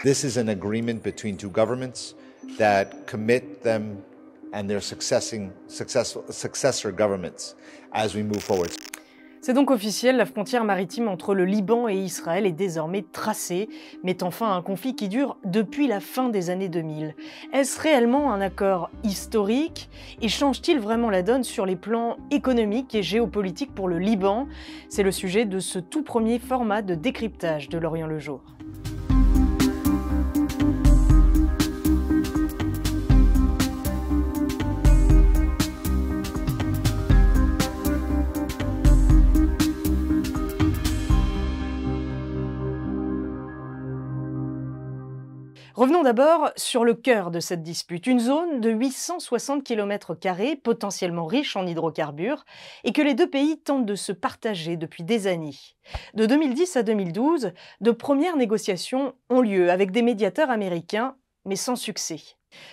This is an agreement between two governments that commit them and their successor governments as we move forward. C'est donc officiel, la frontière maritime entre le Liban et Israël est désormais tracée, mettant fin à un conflit qui dure depuis la fin des années 2000. Est-ce réellement un accord historique et change-t-il vraiment la donne sur les plans économiques et géopolitiques pour le Liban? C'est le sujet de ce tout premier format de décryptage de L'Orient le jour. Revenons d'abord sur le cœur de cette dispute, une zone de 860 km², potentiellement riche en hydrocarbures, et que les deux pays tentent de se partager depuis des années. De 2010 à 2012, de premières négociations ont lieu avec des médiateurs américains, mais sans succès.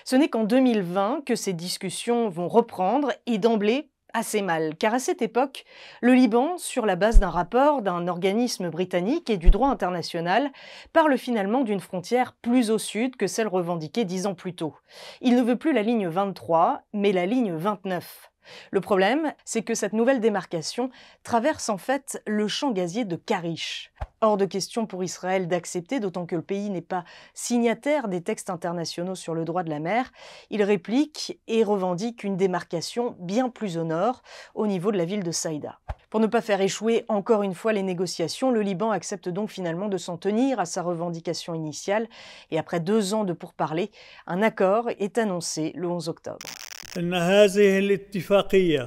Ce n'est qu'en 2020 que ces discussions vont reprendre, et d'emblée, assez mal, car à cette époque, le Liban, sur la base d'un rapport d'un organisme britannique et du droit international, parle finalement d'une frontière plus au sud que celle revendiquée 10 ans plus tôt. Il ne veut plus la ligne 23, mais la ligne 29. Le problème, c'est que cette nouvelle démarcation traverse en fait le champ gazier de Karish. Hors de question pour Israël d'accepter, d'autant que le pays n'est pas signataire des textes internationaux sur le droit de la mer. Il réplique et revendique une démarcation bien plus au nord, au niveau de la ville de Saïda. Pour ne pas faire échouer encore une fois les négociations, le Liban accepte donc finalement de s'en tenir à sa revendication initiale. Et après 2 ans de pourparlers, un accord est annoncé le 11 octobre. إن هذه الاتفاقية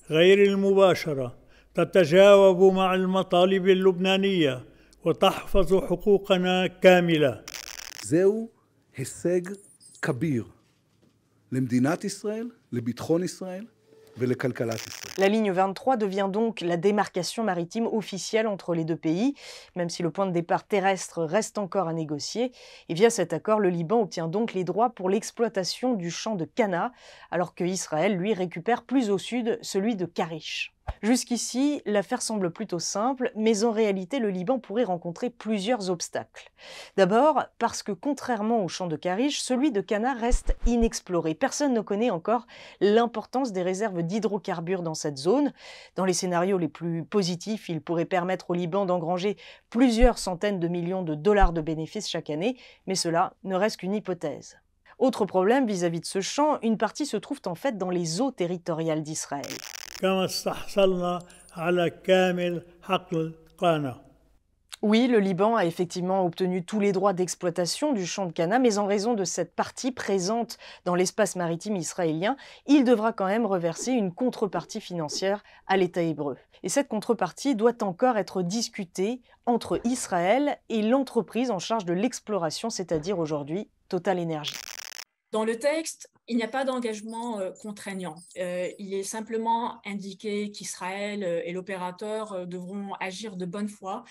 غير المباشرة تتجاوب مع المطالب اللبنانية وتحفظ حقوقنا كاملة. זהו הישג כביר למדינת ישראל, לביטחון ישראל ולכלכלת ישראל. La ligne 23 devient donc la démarcation maritime officielle entre les deux pays, même si le point de départ terrestre reste encore à négocier. Et via cet accord, le Liban obtient donc les droits pour l'exploitation du champ de Cana, alors que Israël, lui, récupère plus au sud celui de Karish. Jusqu'ici, l'affaire semble plutôt simple, mais en réalité, le Liban pourrait rencontrer plusieurs obstacles. D'abord, parce que contrairement au champ de Karish, celui de Cana reste inexploré. Personne ne connaît encore l'importance des réserves d'hydrocarbures dans cette zone. Dans les scénarios les plus positifs, il pourrait permettre au Liban d'engranger plusieurs centaines de millions de dollars de bénéfices chaque année, mais cela ne reste qu'une hypothèse. Autre problème vis-à-vis de ce champ, une partie se trouve en fait dans les eaux territoriales d'Israël. كما استحصلنا على كامل حقل القانا. Oui, le Liban a effectivement obtenu tous les droits d'exploitation du champ de Cana, mais en raison de cette partie présente dans l'espace maritime israélien, il devra quand même reverser une contrepartie financière à l'État hébreu. Et cette contrepartie doit encore être discutée entre Israël et l'entreprise en charge de l'exploration, c'est-à-dire aujourd'hui Total Energy. Dans le texte, il n'y a pas d'engagement contraignant. Il est simplement indiqué qu'Israël et l'opérateur devront agir de bonne foi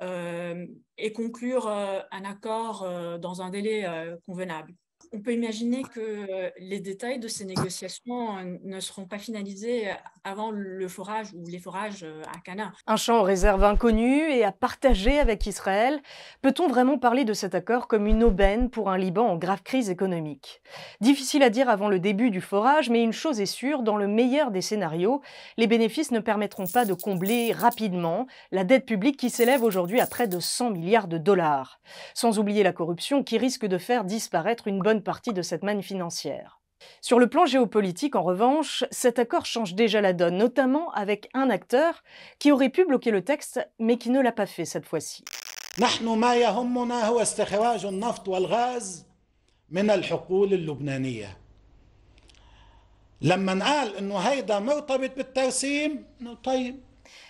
et conclure un accord dans un délai convenable. On peut imaginer que les détails de ces négociations ne seront pas finalisés avant le forage ou les forages à Cana. Un champ aux réserves inconnues et à partager avec Israël. Peut-on vraiment parler de cet accord comme une aubaine pour un Liban en grave crise économique? Difficile à dire avant le début du forage, mais une chose est sûre, dans le meilleur des scénarios, les bénéfices ne permettront pas de combler rapidement la dette publique qui s'élève aujourd'hui à près de 100 milliards de dollars. Sans oublier la corruption qui risque de faire disparaître une bonne partie de cette manne financière. Sur le plan géopolitique, en revanche, cet accord change déjà la donne, notamment avec un acteur qui aurait pu bloquer le texte, mais qui ne l'a pas fait cette fois-ci. نحن ما يهمنا هو استخراج النفط والغاز من الحقول اللبنانية. لما قال إنه هيدا مرتبط بالترسيم، طيب.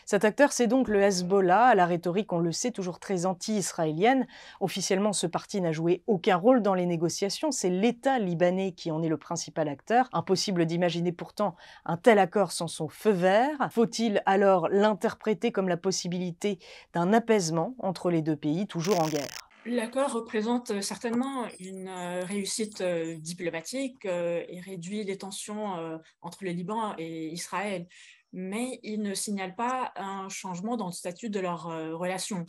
Cet acteur, c'est donc le Hezbollah, à la rhétorique, on le sait, toujours très anti-israélienne. Officiellement, ce parti n'a joué aucun rôle dans les négociations, c'est l'État libanais qui en est le principal acteur. Impossible d'imaginer pourtant un tel accord sans son feu vert. Faut-il alors l'interpréter comme la possibilité d'un apaisement entre les deux pays, toujours en guerre? L'accord représente certainement une réussite diplomatique et réduit les tensions entre le Liban et Israël. Mais il ne signale pas un changement dans le statut de leur relation.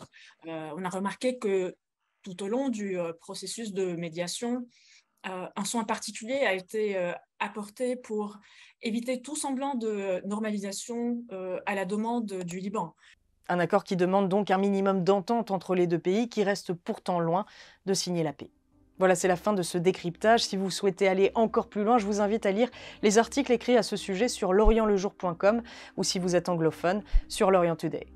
On a remarqué que tout au long du processus de médiation. Un soin particulier a été apporté pour éviter tout semblant de normalisation à la demande du Liban. Un accord qui demande donc un minimum d'entente entre les deux pays qui restent pourtant loin de signer la paix. Voilà, c'est la fin de ce décryptage. Si vous souhaitez aller encore plus loin, je vous invite à lire les articles écrits à ce sujet sur l'orientlejour.com ou si vous êtes anglophone, sur l'Orient Today.